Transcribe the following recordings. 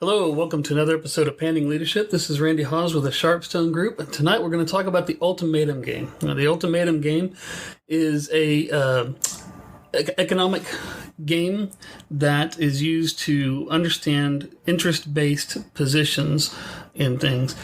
Hello, welcome to another episode of Panning Leadership. This is Randy Hawes with the Sharpstone Group, and tonight we're going to talk about the ultimatum game. Now, the ultimatum game is a economic game that is used to understand interest-based positions in things.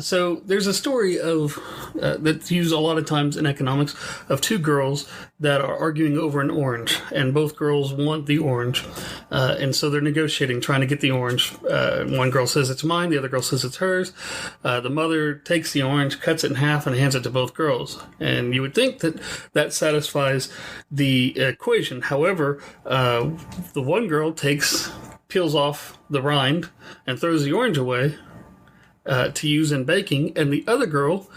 So there's a story of that's used a lot of times in economics of two girls that are arguing over an orange, and both girls want the orange, and so they're negotiating, trying to get the orange. One girl says it's mine, the other girl says it's hers. The mother takes the orange, cuts it in half, and hands it to both girls. And you would think that that satisfies the equation. However, the one girl peels off the rind and throws the orange away to use in baking, and the other girl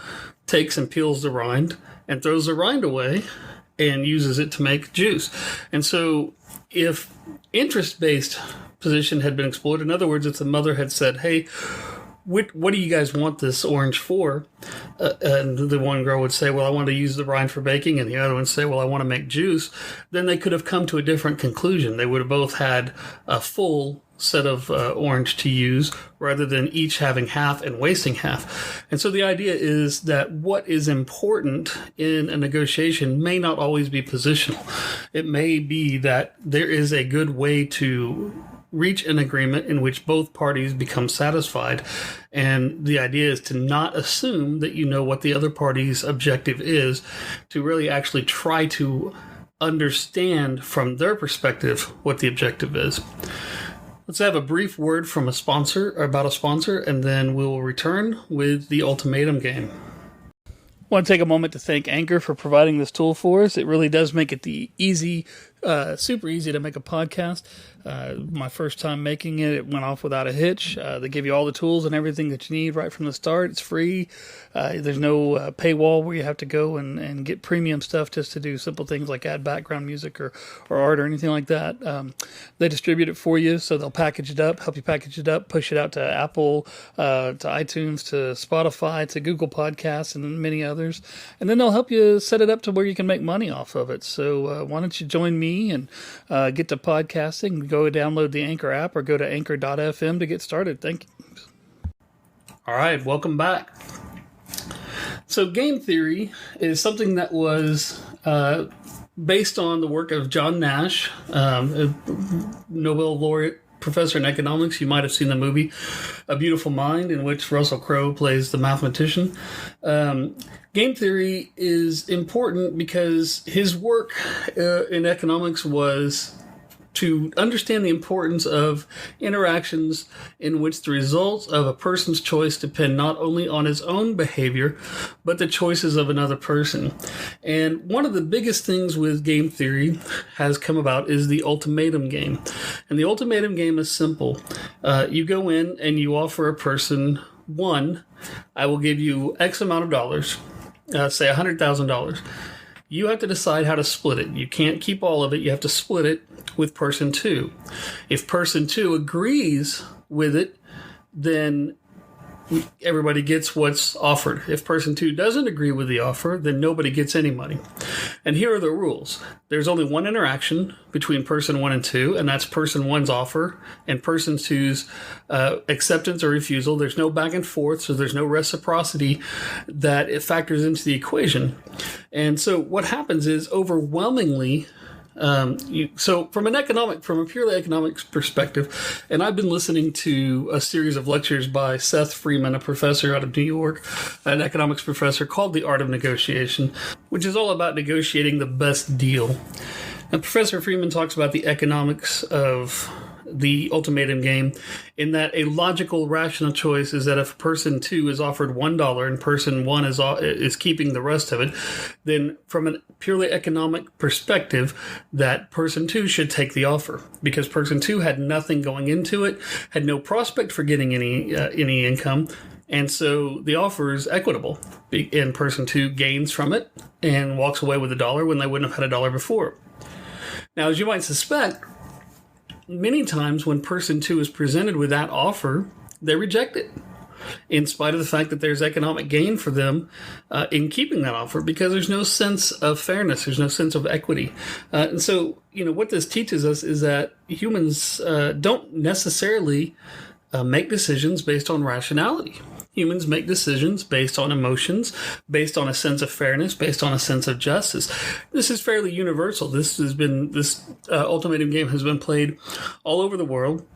takes and peels the rind and throws the rind away and uses it to make juice. And so if interest-based position had been explored, in other words, if the mother had said, hey, what do you guys want this orange for? And the one girl would say, well, I want to use the rind for baking, and the other one would say, well, I want to make juice, then they could have come to a different conclusion. They would have both had a full set of orange to use rather than each having half and wasting half. And so the idea is that what is important in a negotiation may not always be positional. It may be that there is a good way to reach an agreement in which both parties become satisfied. And the idea is to not assume that you know what the other party's objective is, to really actually try to understand from their perspective what the objective is. Let's have a brief word from a sponsor, and then we'll return with the ultimatum game. I want to take a moment to thank Anchor for providing this tool for us. It really does make it super easy to make a podcast. My first time making it, it went off without a hitch. They give you all the tools and everything that you need right from the start. It's free. There's no paywall where you have to go and get premium stuff just to do simple things like add background music or art or anything like that. They distribute it for you, so they'll package it up, help you package it up, push it out to Apple, to iTunes, to Spotify, to Google Podcasts, and many others. And then they'll help you set it up to where you can make money off of it. So why don't you join me and get to podcasting? Go download the Anchor app or go to anchor.fm to get started. Thank you. All right, welcome back. So game theory is something that was based on the work of John Nash, a Nobel laureate professor in economics. You might have seen the movie A Beautiful Mind, in which Russell Crowe plays the mathematician. Game theory is important because his work in economics was to understand the importance of interactions in which the results of a person's choice depend not only on his own behavior, but the choices of another person. And one of the biggest things with game theory has come about is the ultimatum game. And the ultimatum game is simple. You go in and you offer a person, one, I will give you X amount of dollars, say $100,000. You have to decide how to split it. You can't keep all of it. You have to split it with person two. If person two agrees with it, then everybody gets what's offered. If person two doesn't agree with the offer, then nobody gets any money. And here are the rules. There's only one interaction between person one and two, and that's person one's offer and person two's acceptance or refusal. There's no back and forth, so there's no reciprocity that it factors into the equation. And so what happens is overwhelmingly, so from a purely economics perspective, and I've been listening to a series of lectures by Seth Freeman, a professor out of New York, an economics professor, called The Art of Negotiation, which is all about negotiating the best deal. And Professor Freeman talks about the economics of the ultimatum game in that a logical, rational choice is that if person two is offered $1 and person one is keeping the rest of it, then from a purely economic perspective, that person two should take the offer because person two had nothing going into it, had no prospect for getting any income. And so the offer is equitable, and person two gains from it and walks away with $1 when they wouldn't have had $1 before. Now, as you might suspect, many times when person two is presented with that offer, they reject it, in spite of the fact that there's economic gain for them in keeping that offer, because there's no sense of fairness, there's no sense of equity. And so, what this teaches us is that humans don't necessarily make decisions based on rationality. Humans make decisions based on emotions, based on a sense of fairness, based on a sense of justice. This is fairly universal. This ultimatum game has been played all over the world.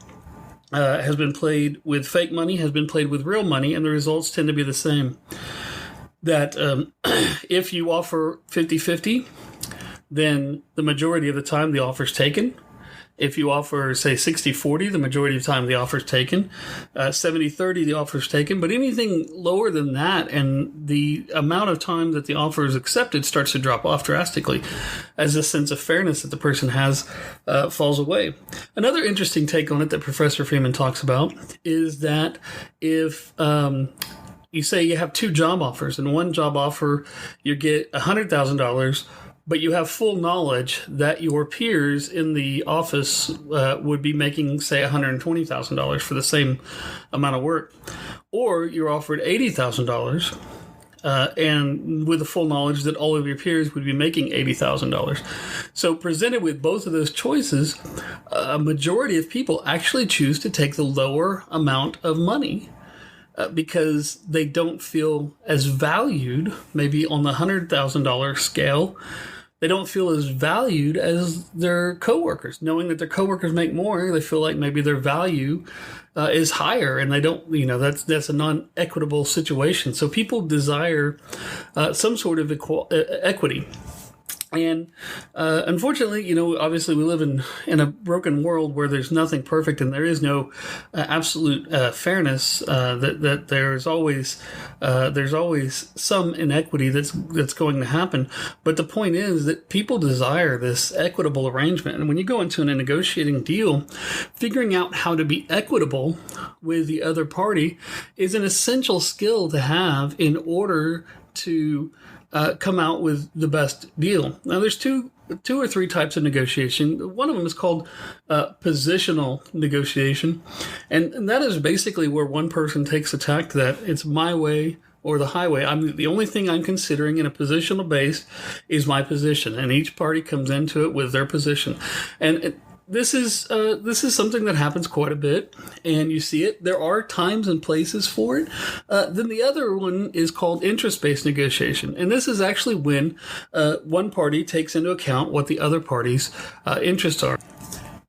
Has been played with fake money, has been played with real money, and the results tend to be the same. That if you offer 50-50, then the majority of the time the offer's taken. If you offer, say, 60-40, the majority of the time the offer's taken. 70-30, the offer's taken. But anything lower than that, and the amount of time that the offer is accepted starts to drop off drastically as the sense of fairness that the person has falls away. Another interesting take on it that Professor Freeman talks about is that if you say you have two job offers, and one job offer you get $100,000, but you have full knowledge that your peers in the office would be making, say, $120,000 for the same amount of work. Or you're offered $80,000 and with the full knowledge that all of your peers would be making $80,000. So presented with both of those choices, a majority of people actually choose to take the lower amount of money. Because they don't feel as valued, maybe on the $100,000 scale, they don't feel as valued as their coworkers. Knowing that their coworkers make more, they feel like maybe their value is higher, and they don't, that's a non-equitable situation. So people desire some sort of equity. And unfortunately, obviously we live in a broken world where there's nothing perfect and there is no absolute fairness. That there's always some inequity that's going to happen. But the point is that people desire this equitable arrangement. And when you go into a negotiating deal, figuring out how to be equitable with the other party is an essential skill to have in order to come out with the best deal. Now, there's two or three types of negotiation. One of them is called positional negotiation, and that is basically where one person takes a tack that it's my way or the highway. The only thing I'm considering in a positional base is my position, and each party comes into it with their position. And this is something that happens quite a bit, and you see it. There are times and places for it. Then the other one is called interest-based negotiation, and this is actually when one party takes into account what the other party's interests are.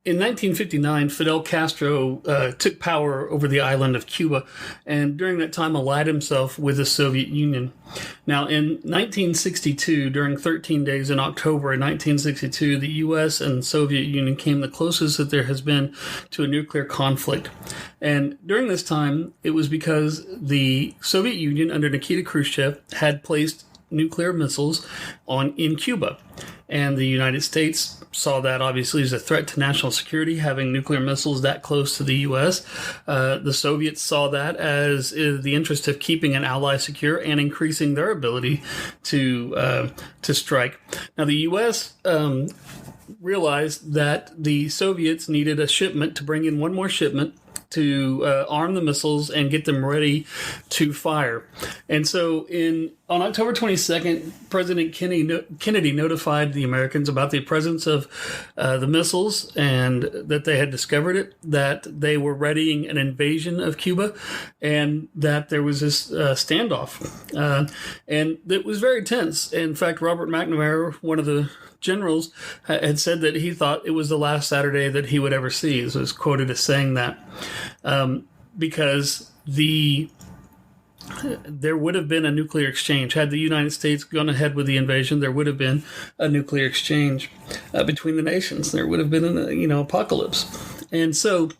In 1959, Fidel Castro took power over the island of Cuba, and during that time allied himself with the Soviet Union. Now, in 1962, during 13 days in October of 1962, the U.S. and Soviet Union came the closest that there has been to a nuclear conflict. And during this time, it was because the Soviet Union, under Nikita Khrushchev, had placed nuclear missiles in Cuba. And the United States saw that obviously as a threat to national security, having nuclear missiles that close to the U.S. The Soviets saw that as the interest of keeping an ally secure and increasing their ability to strike. Now, the U.S. Realized that the Soviets needed a shipment to bring in one more shipment to arm the missiles and get them ready to fire. And so on October 22nd, President Kennedy notified the Americans about the presence of the missiles and that they had discovered it, that they were readying an invasion of Cuba, and that there was this standoff. And it was very tense. In fact, Robert McNamara, one of the generals, had said that he thought it was the last Saturday that he would ever see. So was quoted as saying that because there would have been a nuclear exchange. Had the United States gone ahead with the invasion, there would have been a nuclear exchange between the nations. There would have been an apocalypse. And so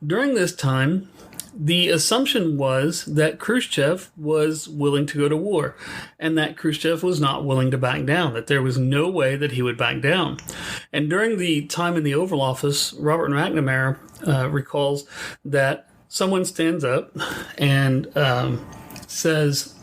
during this time, the assumption was that Khrushchev was willing to go to war, and that Khrushchev was not willing to back down, that there was no way that he would back down. And during the time in the Oval Office, Robert McNamara recalls that someone stands up and says,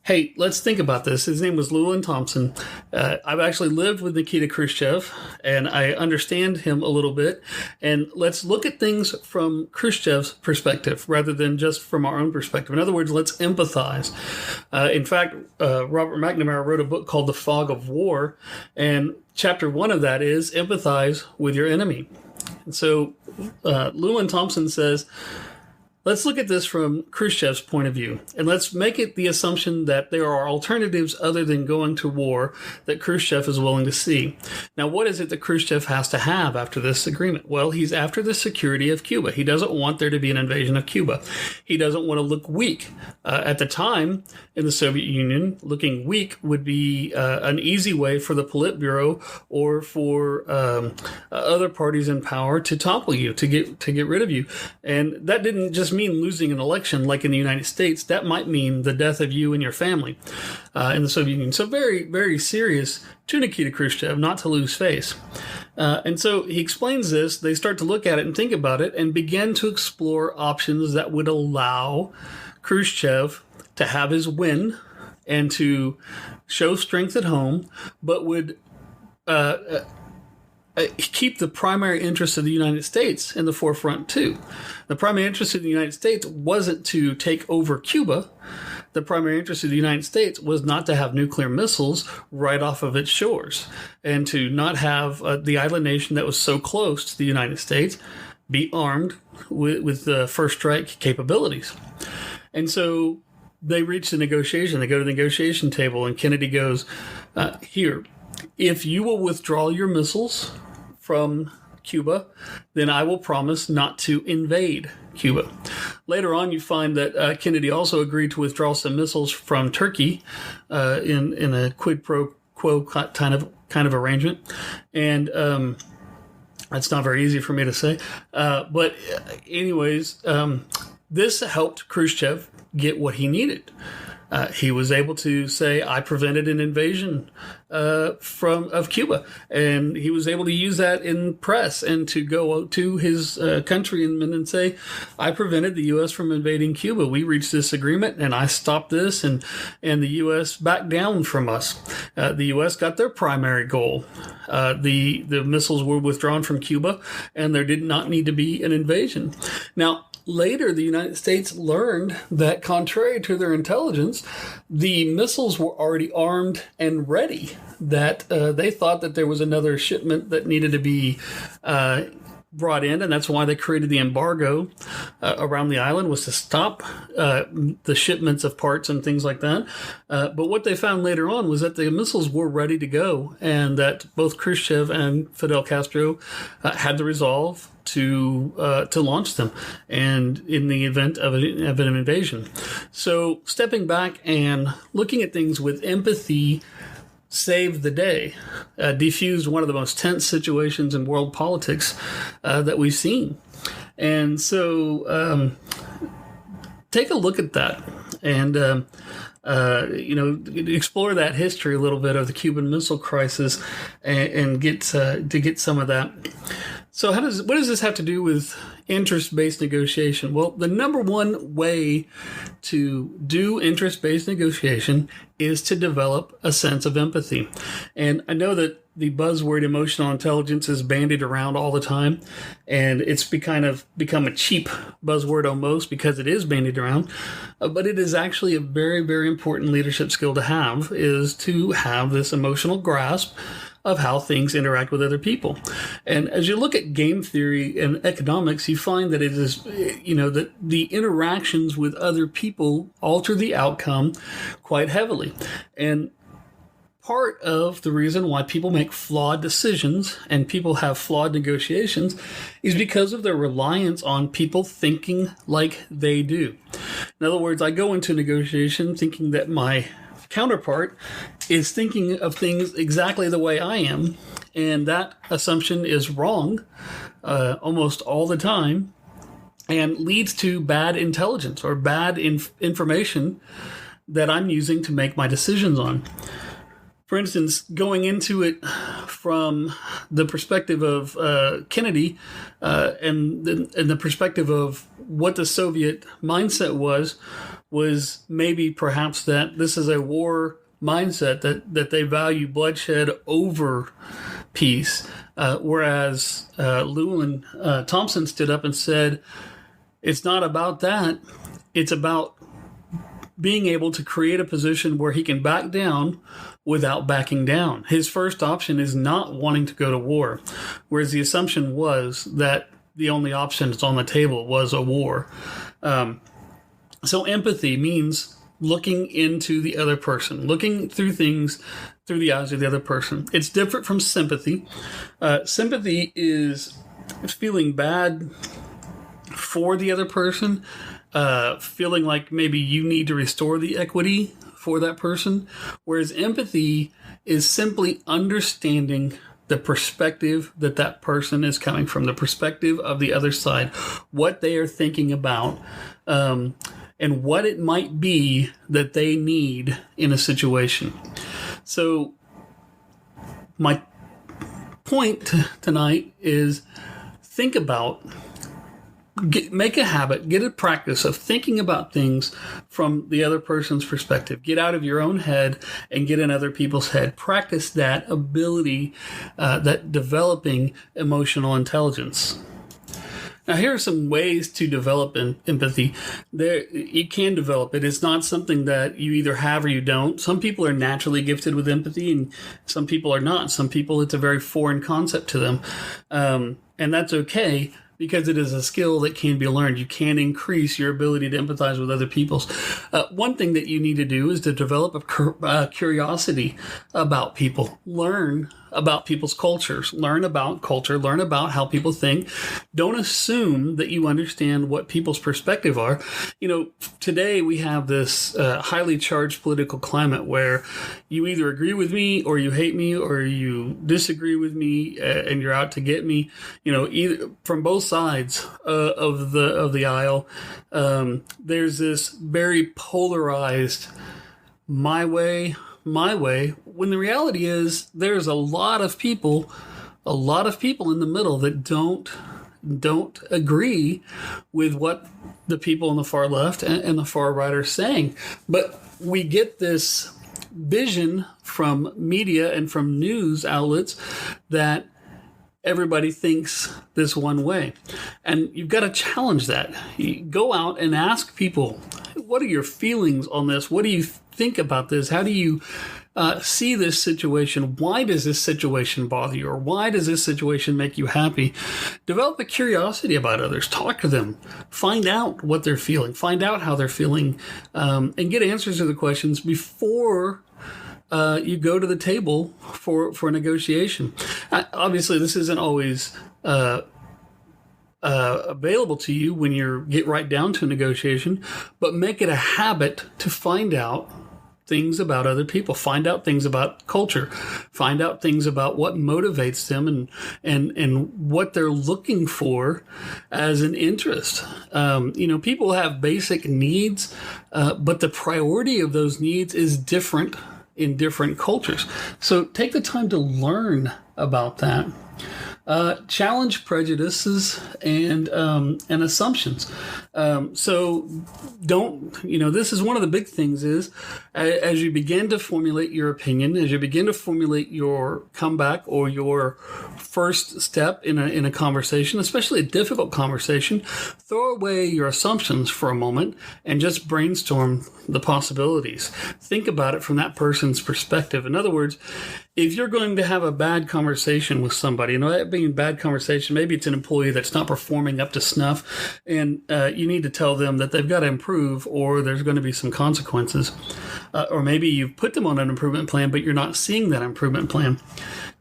hey, let's think about this. His name was Llewellyn Thompson. I've actually lived with Nikita Khrushchev, and I understand him a little bit. And let's look at things from Khrushchev's perspective rather than just from our own perspective. In other words, let's empathize. In fact, Robert McNamara wrote a book called The Fog of War, and chapter 1 of that is empathize with your enemy. And so Llewellyn Thompson says, let's look at this from Khrushchev's point of view, and let's make it the assumption that there are alternatives other than going to war that Khrushchev is willing to see. Now, what is it that Khrushchev has to have after this agreement? Well, he's after the security of Cuba. He doesn't want there to be an invasion of Cuba. He doesn't want to look weak. At the time, in the Soviet Union, looking weak would be an easy way for the Politburo or for other parties in power to topple you, to get rid of you. And that didn't just mean losing an election like in the United States. That might mean the death of you and your family in the Soviet Union. So very, very serious to Nikita Khrushchev not to lose face. And so he explains this. They start to look at it and think about it and begin to explore options that would allow Khrushchev to have his win and to show strength at home, but would keep the primary interest of the United States in the forefront too. The primary interest of the United States wasn't to take over Cuba. The primary interest of the United States was not to have nuclear missiles right off of its shores and to not have the island nation that was so close to the United States be armed with first strike capabilities. And so they reach the negotiation. They go to the negotiation table, and Kennedy goes, here, if you will withdraw your missiles from Cuba, then I will promise not to invade Cuba. Later on, you find that Kennedy also agreed to withdraw some missiles from Turkey in a quid pro quo kind of arrangement, and that's not very easy for me to say. But anyways, this helped Khrushchev get what he needed. He was able to say, I prevented an invasion of Cuba. And he was able to use that in press and to go to his countrymen and say, I prevented the U.S. from invading Cuba. We reached this agreement and I stopped this, and the U.S. backed down from us. The U.S. got their primary goal. The missiles were withdrawn from Cuba, and there did not need to be an invasion. Now, later, the United States learned that, contrary to their intelligence, the missiles were already armed and ready, that they thought that there was another shipment that needed to be brought in, and that's why they created the embargo around the island, was to stop the shipments of parts and things like that. But what they found later on was that the missiles were ready to go, and that both Khrushchev and Fidel Castro had the resolve to launch them, and in the event of an invasion. So stepping back and looking at things with empathy saved the day, defused one of the most tense situations in world politics that we've seen. And so take a look at that and explore that history a little bit of the Cuban Missile Crisis and get some of that. So what does this have to do with interest-based negotiation? Well, the number one way to do interest-based negotiation is to develop a sense of empathy. And I know that the buzzword emotional intelligence is bandied around all the time, and it's become a cheap buzzword almost because it is bandied around. But it is actually a very, very important leadership skill to have, is to have this emotional grasp of how things interact with other people. And as you look at game theory and economics, you find that it is, that the interactions with other people alter the outcome quite heavily. And part of the reason why people make flawed decisions and people have flawed negotiations is because of their reliance on people thinking like they do. In other words, I go into negotiation thinking that my counterpart is thinking of things exactly the way I am, and that assumption is wrong almost all the time and leads to bad intelligence or bad information that I'm using to make my decisions on. For instance, going into it from the perspective of Kennedy and the perspective of what the Soviet mindset was maybe perhaps that this is a war mindset, that they value bloodshed over peace. Whereas Llewellyn Thompson stood up and said, it's not about that. It's about being able to create a position where he can back down without backing down. His first option is not wanting to go to war, whereas the assumption was that the only option that's on the table was a war. So empathy means looking into the other person, looking through things through the eyes of the other person. It's different from sympathy. Sympathy is feeling bad for the other person, feeling like maybe you need to restore the equity for that person, whereas empathy is simply understanding the perspective that that person is coming from, the perspective of the other side, what they are thinking about, and what it might be that they need in a situation. So my point tonight is think about, make a habit, get a practice of thinking about things from the other person's perspective. Get out of your own head and get in other people's head. Practice that ability, that developing emotional intelligence. Now, here are some ways to develop empathy. You can develop it. It's not something that you either have or you don't. Some people are naturally gifted with empathy, and some people are not. Some people, it's a very foreign concept to them. And that's okay, because it is a skill that can be learned. You can increase your ability to empathize with other people. One thing that you need to do is to develop a curiosity about people. Learn about people's cultures. Learn about culture. Learn about how people think. Don't assume that you understand what people's perspective are. You know, today we have this highly charged political climate where you either agree with me or you hate me or you disagree with me and you're out to get me. You know, either from both sides of the aisle. There's this very polarized my way, when the reality is there's a lot of people in the middle that don't agree with what the people on the far left and the far right are saying. But we get this vision from media and from news outlets that everybody thinks this one way. And you've got to challenge that. You go out and ask people, what are your feelings on this? What do you think about this? How do you see this situation? Why does this situation bother you? Or why does this situation make you happy? Develop a curiosity about others. Talk to them. Find out what they're feeling. Find out how they're feeling. And get answers to the questions before you go to the table for negotiation. Obviously, this isn't always available to you when you get right down to a negotiation, but make it a habit to find out things about other people, find out things about culture, find out things about what motivates them and what they're looking for as an interest. People have basic needs, but the priority of those needs is different in different cultures. So take the time to learn about that. Challenge prejudices and assumptions. So this is one of the big things is as you begin to formulate your opinion, as you begin to formulate your comeback or your first step in a conversation, especially a difficult conversation, throw away your assumptions for a moment and just brainstorm the possibilities. Think about it from that person's perspective. In other words, if you're going to have a bad conversation with somebody, that being a bad conversation, maybe it's an employee that's not performing up to snuff, and you need to tell them that they've got to improve or there's going to be some consequences. Or maybe you've put them on an improvement plan, but you're not seeing that improvement plan.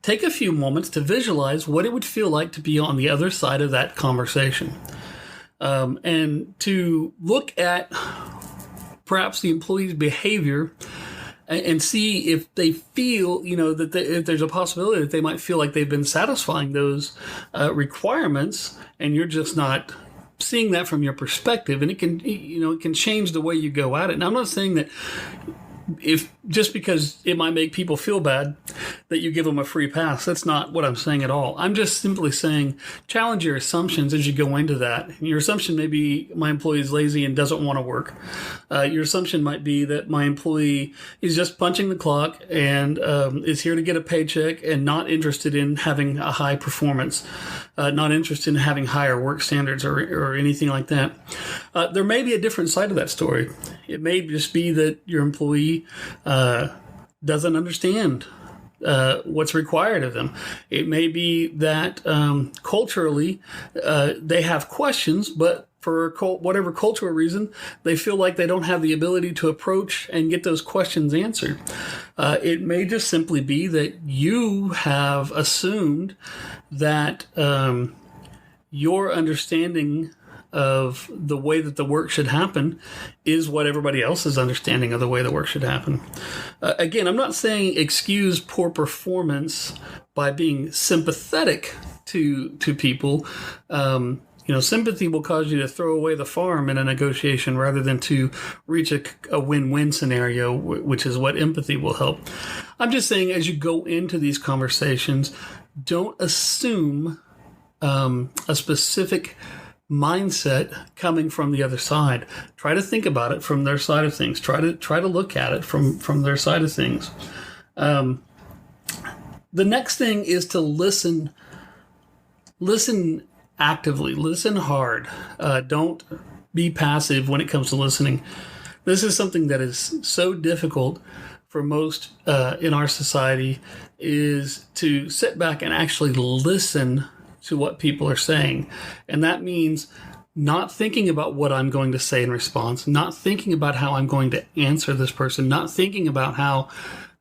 Take a few moments to visualize what it would feel like to be on the other side of that conversation. And to look at perhaps the employee's behavior and see if they feel, if there's a possibility that they might feel like they've been satisfying those requirements, and you're just not seeing that from your perspective, and it can change the way you go at it. Now, I'm not saying that if just because it might make people feel bad that you give them a free pass. That's not what I'm saying at all. I'm just simply saying challenge your assumptions as you go into that. Your assumption may be my employee is lazy and doesn't want to work. Your assumption might be that my employee is just punching the clock and is here to get a paycheck and not interested in having a high performance, not interested in having higher work standards or anything like that. There may be a different side of that story. It may just be that your employee doesn't understand what's required of them. It may be that culturally they have questions, but for whatever cultural reason, they feel like they don't have the ability to approach and get those questions answered. It may just simply be that you have assumed that your understanding of the way that the work should happen is what everybody else's understanding of the way the work should happen. Again, I'm not saying excuse poor performance by being sympathetic to people. Sympathy will cause you to throw away the farm in a negotiation rather than to reach a win-win scenario, which is what empathy will help. I'm just saying as you go into these conversations, don't assume a specific mindset coming from the other side. Try to think about it from their side of things. Try to look at it from their side of things. The next thing is to listen actively, listen hard. Don't be passive when it comes to listening. This is something that is so difficult for most in our society, is to sit back and actually listen to what people are saying. And that means not thinking about what I'm going to say in response, not thinking about how I'm going to answer this person, not thinking about how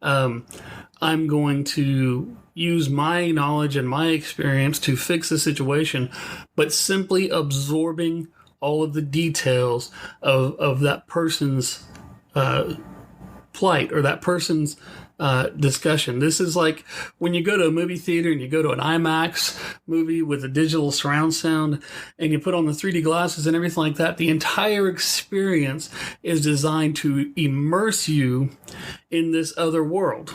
I'm going to use my knowledge and my experience to fix the situation, but simply absorbing all of the details of that person's plight or that person's discussion. This is like when you go to a movie theater and you go to an IMAX movie with a digital surround sound and you put on the 3D glasses and everything like that. The entire experience is designed to immerse you in this other world.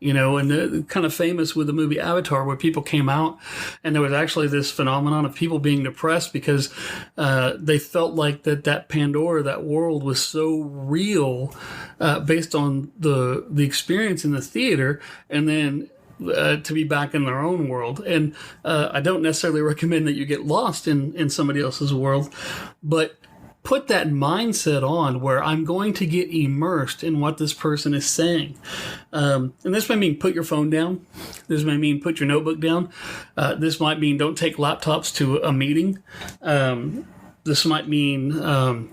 And they're kind of famous with the movie Avatar, where people came out and there was actually this phenomenon of people being depressed because they felt like that Pandora, that world, was so real based on the experience in the theater, and then to be back in their own world. And I don't necessarily recommend that you get lost in somebody else's world, but put that mindset on where I'm going to get immersed in what this person is saying. And this might mean put your phone down. This might mean put your notebook down. This might mean don't take laptops to a meeting. This might mean,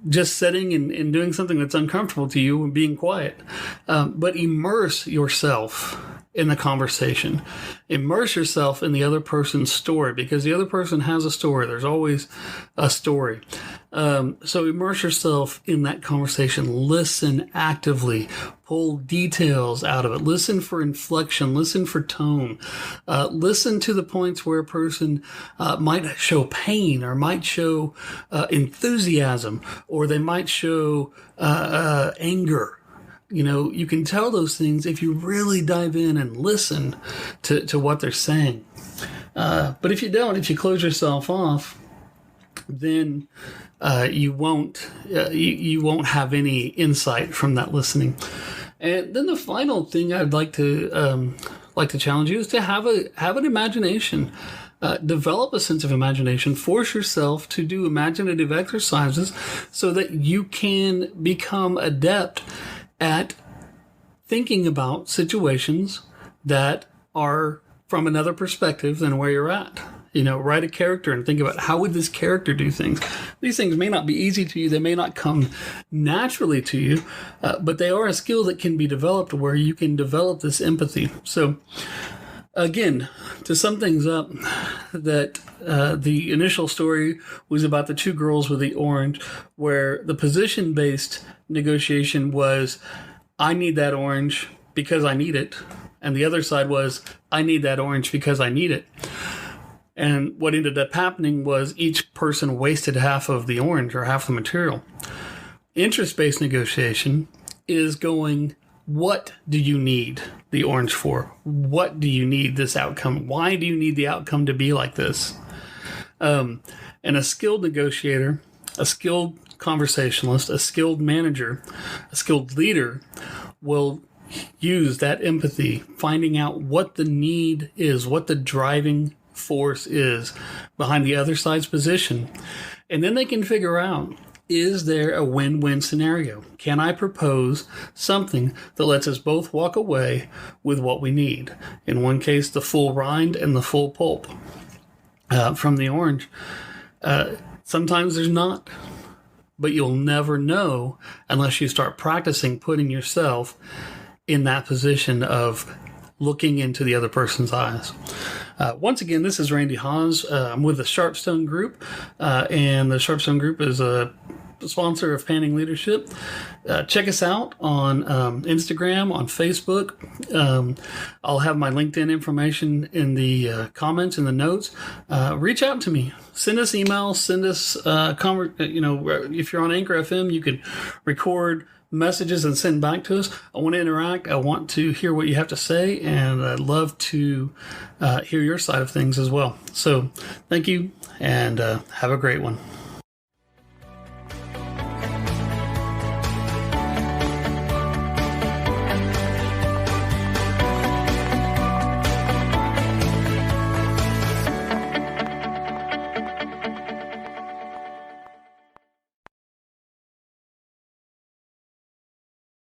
just sitting and doing something that's uncomfortable to you and being quiet. But immerse yourself in the conversation. Immerse yourself in the other person's story, because the other person has a story. There's always a story. So immerse yourself in that conversation. Listen actively. Pull details out of it. Listen for inflection. Listen for tone. Listen to the points where a person might show pain or might show enthusiasm, or they might show anger. You can tell those things if you really dive in and listen to what they're saying. But if you don't, if you close yourself off, then you won't have any insight from that listening. And then the final thing I'd like to challenge you is to have an imagination. Develop a sense of imagination. Force yourself to do imaginative exercises so that you can become adept at thinking about situations that are from another perspective than where you're at. Write a character and think about how would this character do things. These things may not be easy to you. They may not come naturally to you, but they are a skill that can be developed where you can develop this empathy. So again, to sum things up, that the initial story was about the two girls with the orange, where the position-based negotiation was, I need that orange because I need it. And the other side was, I need that orange because I need it. And what ended up happening was each person wasted half of the orange or half the material. Interest-based negotiation is going, what do you need the orange for? What do you need this outcome? Why do you need the outcome to be like this? And a skilled negotiator, a skilled conversationalist, a skilled manager, a skilled leader will use that empathy, finding out what the need is, what the driving force is behind the other side's position. And then they can figure out, is there a win-win scenario? Can I propose something that lets us both walk away with what we need? In one case, the full rind and the full pulp from the orange. Sometimes there's not, but you'll never know unless you start practicing putting yourself in that position of looking into the other person's eyes. Once again, this is Randy Haas. I'm with the Sharpstone Group, and the Sharpstone Group is a sponsor of Panning Leadership. Check us out on Instagram, on Facebook. I'll have my LinkedIn information in the comments, in the notes. Reach out to me. Send us emails. Send us, if you're on Anchor FM, you can record messages and send back to us. I want to interact. I want to hear what you have to say, and I'd love to hear your side of things as well. So thank you, and have a great one.